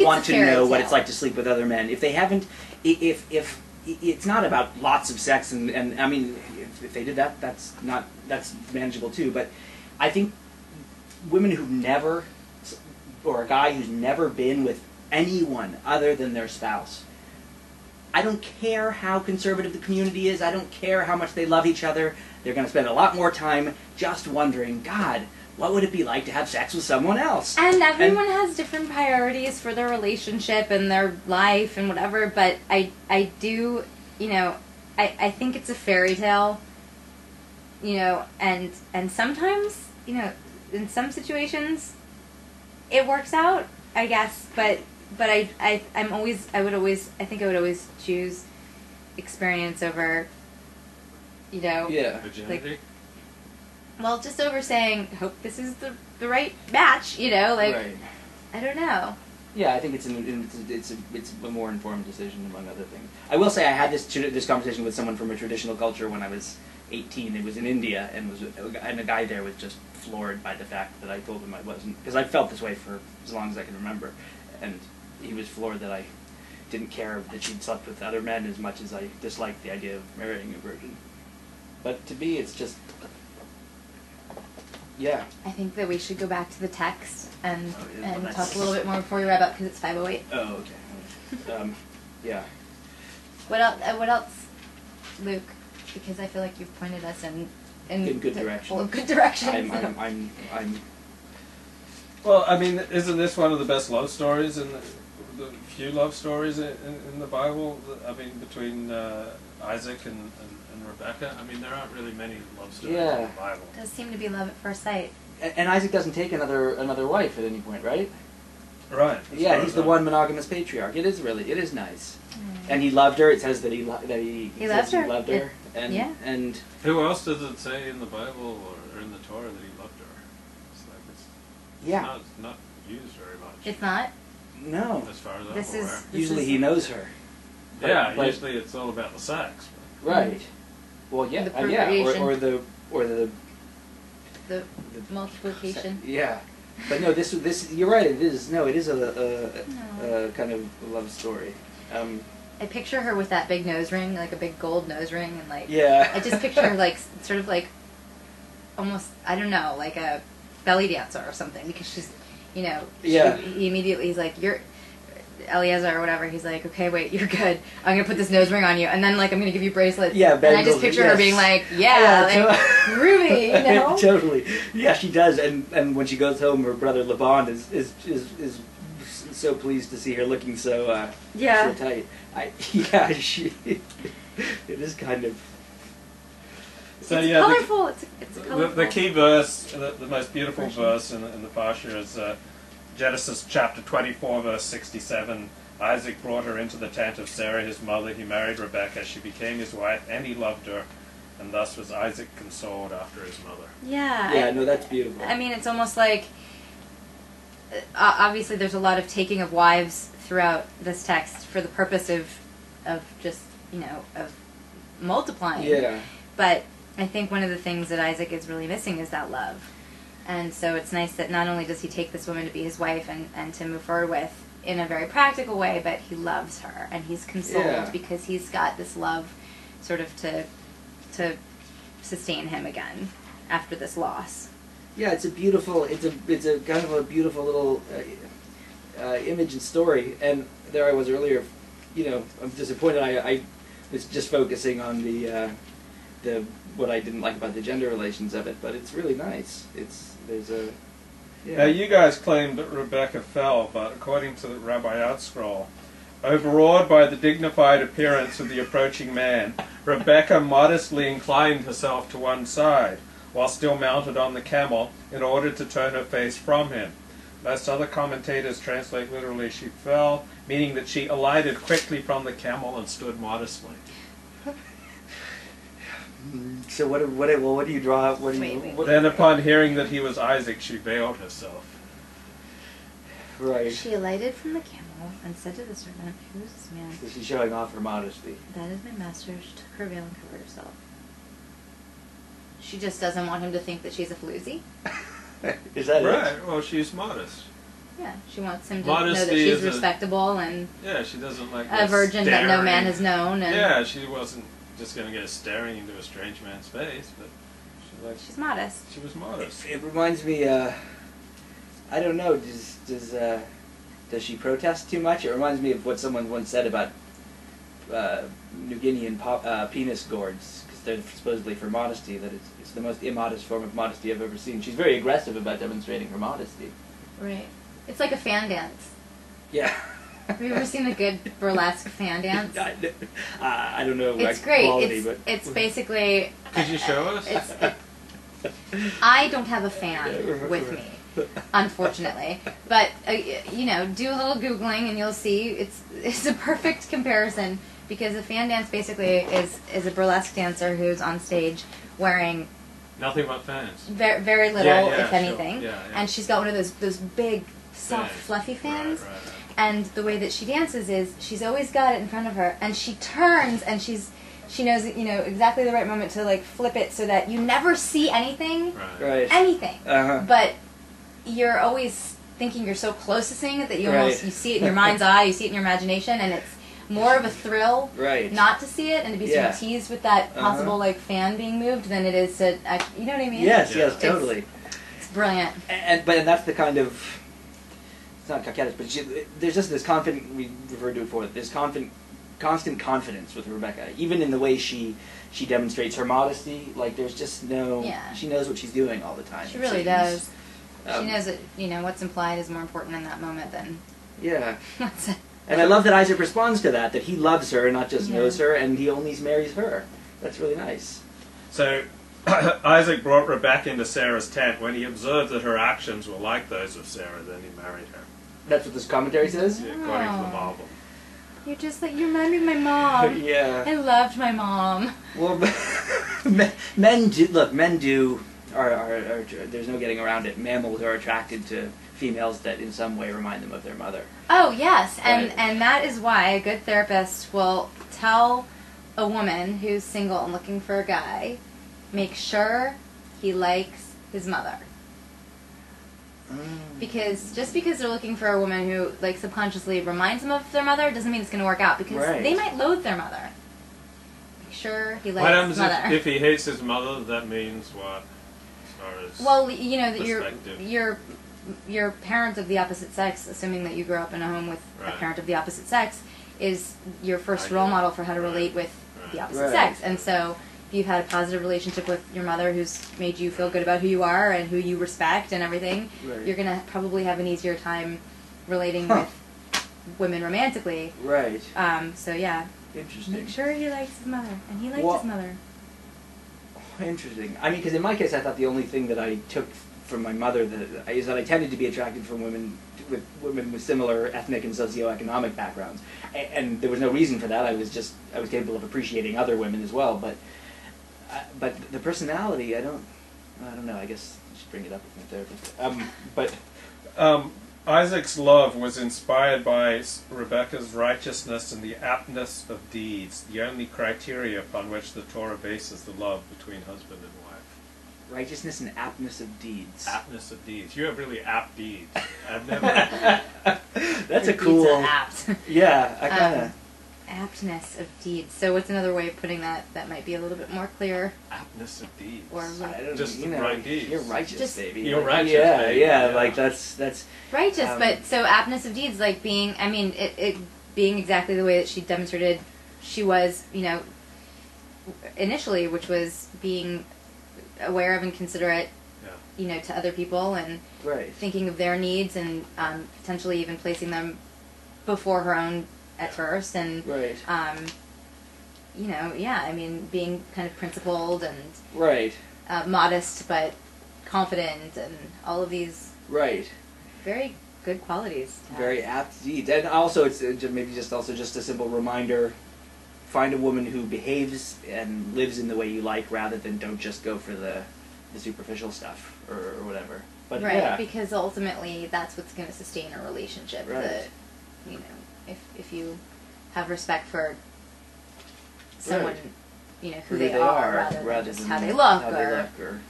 want to know what it's like to sleep with other men. If they haven't, if it's not about lots of sex, and I mean, if they did that, that's manageable too. But I think women who've never, or a guy who's never been with anyone other than their spouse, I don't care how conservative the community is, I don't care how much they love each other, they're going to spend a lot more time just wondering, God, what would it be like to have sex with someone else? And everyone has different priorities for their relationship and their life and whatever, but I do, you know, I think it's a fairy tale, you know, and sometimes, you know, in some situations, it works out, I guess, but I would always choose experience over, you know, virginity. Well, just over saying, hope this is the right match, you know, like, right. I don't know. Yeah, I think it's a more informed decision, among other things. I will say I had this conversation with someone from a traditional culture when I was 18. It was in India, and a guy there was just floored by the fact that I told him I wasn't, because I felt this way for as long as I can remember, and he was floored that I didn't care that she'd slept with other men as much as I disliked the idea of marrying a virgin. But to me, it's just, yeah. I think that we should go back to the text and well, talk a little bit more before we wrap up, because it's 5:08. Oh, okay. Yeah. What else, Luke? Because I feel like you've pointed us in good direction. Well, good direction. I'm. Well, I mean, isn't this one of the best love stories the few love stories in the Bible? I mean, between Isaac and Rebecca. I mean, there aren't really many love stories in the Bible. It does seem to be love at first sight. And Isaac doesn't take another wife at any point, right? Right. Yeah, he's the one monogamous patriarch. It is nice. And he loved her. It says that he loved her. He loved her. And who else does it say in the Bible or in the Torah that he loved her? It's not used very much. It's not? No. As far as I'm aware. Usually he knows her. But usually it's all about the sex. Right. Well, yeah, or the multiplication. Yeah. But no, this you're right. It is a kind of love story. I picture her with that big nose ring, like a big gold nose ring, and like I just picture her like sort of like almost, I don't know, like a belly dancer or something, because she's, you know, he immediately, he's like, you're Eliezer or whatever, he's like, okay, wait, you're good, I'm gonna put this nose ring on you, and then like I'm gonna give you bracelets, and I just picture her being like, Ruby, you know. Totally. Yeah, she does, and when she goes home, her brother Laban is so pleased to see her looking so tight. It is kind of. So it's colorful. It's colorful. The key verse, the most beautiful verse in the Parsha is Genesis chapter 24, verse 67. Isaac brought her into the tent of Sarah, his mother. He married Rebekah. She became his wife, and he loved her. And thus was Isaac consoled after his mother. Yeah. Yeah, no, that's beautiful. I mean, it's almost like, obviously there's a lot of taking of wives throughout this text for the purpose of just, you know, of multiplying. Yeah. But I think one of the things that Isaac is really missing is that love. And so it's nice that not only does he take this woman to be his wife and to move forward with in a very practical way, but he loves her, and he's consoled because he's got this love sort of to sustain him again after this loss. Yeah, it's a kind of a beautiful little image and story. And there I was earlier, you know, I'm disappointed. I was just focusing on the what I didn't like about the gender relations of it, but it's really nice. Now you guys claimed that Rebecca fell, but according to the Rabbi scroll, overawed by the dignified appearance of the approaching man, Rebecca modestly inclined herself to one side, while still mounted on the camel, in order to turn her face from him. Most other commentators translate literally she fell, meaning that she alighted quickly from the camel and stood modestly. So what do you draw? Then upon hearing that he was Isaac, she veiled herself. Right. She alighted from the camel and said to the servant, "Who is this man?" So she's showing off her modesty. "That is my master." She took her veil and covered herself. She just doesn't want him to think that she's a floozy. Is that right? Well, she's modest. Yeah, she wants him to Modesty know that she's is a- respectable and Yeah, she doesn't like a virgin that no man has known. And Yeah, she wasn't just going to go staring into a strange man's face, but she's modest. she was modest. It reminds me. I don't know. Does she protest too much? It reminds me of what someone once said about New Guinean penis gourds, because they're supposedly for modesty. That it's the most immodest form of modesty I've ever seen. She's very aggressive about demonstrating her modesty. Right. It's like a fan dance. Yeah. Have you ever seen a good burlesque fan dance? I don't know. It's great. Quality, It's basically. Could you show us? I don't have a fan with me, unfortunately. But you know, do a little googling and you'll see it's a perfect comparison, because a fan dance basically is a burlesque dancer who's on stage wearing Nothing but fans. very little, Yeah, if sure. anything, Yeah. and she's got one of those big, soft, Fans. fluffy fans. Right. And the way that she dances is she's always got it in front of her, and she turns and she knows exactly the right moment to like flip it so that you never see anything, Right. anything. Uh-huh. But you're always thinking you're so close to seeing it that you Right. you see it in your mind's eye, you see it in your imagination, and it's more of a thrill Right. not to see it and to be sort Yeah. of teased with that Uh-huh. possible like fan being moved than it is to you know what I mean? Yes. Yeah. Yes. Totally. It's brilliant. And that's the kind of, it's not coquettish, but there's just this confident, we referred to it before, this constant confidence with Rebecca, even in the way she demonstrates her modesty. Like there's just no, Yeah. she knows what she's doing all the time. She really She's, does. She knows that what's implied is more important in that moment than Yeah. what's. And I love that Isaac responds to that he loves her, not just Yeah. knows her, and he only marries her. That's really nice. So Isaac brought Rebecca into Sarah's tent. When he observed that her actions were like those of Sarah, then he married her. That's what this commentary says? Yeah, according to the Oh. marble. You're just like, you remind me of my mom. Yeah. I loved my mom. Well, men do, are there's no getting around it. Mammals are attracted to females that in some way remind them of their mother. Oh, yes. And Right. and that is why a good therapist will tell a woman who's single and looking for a guy, make sure he likes his mother. Because just because they're looking for a woman who like subconsciously reminds them of their mother doesn't mean it's going to work out, because Right. they might loathe their mother. Make sure he likes What his happens mother. if he hates his mother? That means what? As far as Well, you know that perspective. your parent of the opposite sex, assuming that you grew up in a home with a Right. parent of the opposite sex, is your first role model for how to relate with the opposite Right. sex. And so, if you've had a positive relationship with your mother who's made you feel good about who you are and who you respect and everything, Right. you're gonna probably have an easier time relating Huh. with women romantically. Right. So yeah, Interesting. make sure he likes his mother, and he liked Well- his mother. Interesting. I mean, because in my case, I thought the only thing that I took from my mother is that I tended to be attracted from women with similar ethnic and socioeconomic backgrounds, and there was no reason for that. I was capable of appreciating other women as well, but the personality, I don't know. I guess I should bring it up with my therapist. Isaac's love was inspired by Rebecca's righteousness and the aptness of deeds, the only criteria upon which the Torah bases the love between husband and wife. Righteousness and aptness of deeds. Aptness of deeds. You have really apt deeds. I've never. That's a Your cool. deeds are apt. Yeah, I kind of. Aptness of deeds. So what's another way of putting that that might be a little bit more clear? Aptness of deeds. Or I don't Just you the know, right deeds. You're righteous, Just- baby. You're Like, righteous, yeah, baby, yeah, yeah. like that's. Righteous, Um, but so aptness of deeds, like being, I mean, it being exactly the way that she demonstrated she was, initially, which was being aware of and considerate, to other people and Right. thinking of their needs and potentially even placing them before her own at first, and Right. I mean, being kind of principled and Right. modest but confident and all of these Right. very good qualities. to have. Very apt deeds, and also it's maybe just a simple reminder: find a woman who behaves and lives in the way you like, rather than don't just go for the superficial stuff or whatever. But Right, yeah, because ultimately that's what's going to sustain a relationship. Right. If you have respect for someone, Right. who they are, rather than just how they look, how or they look, or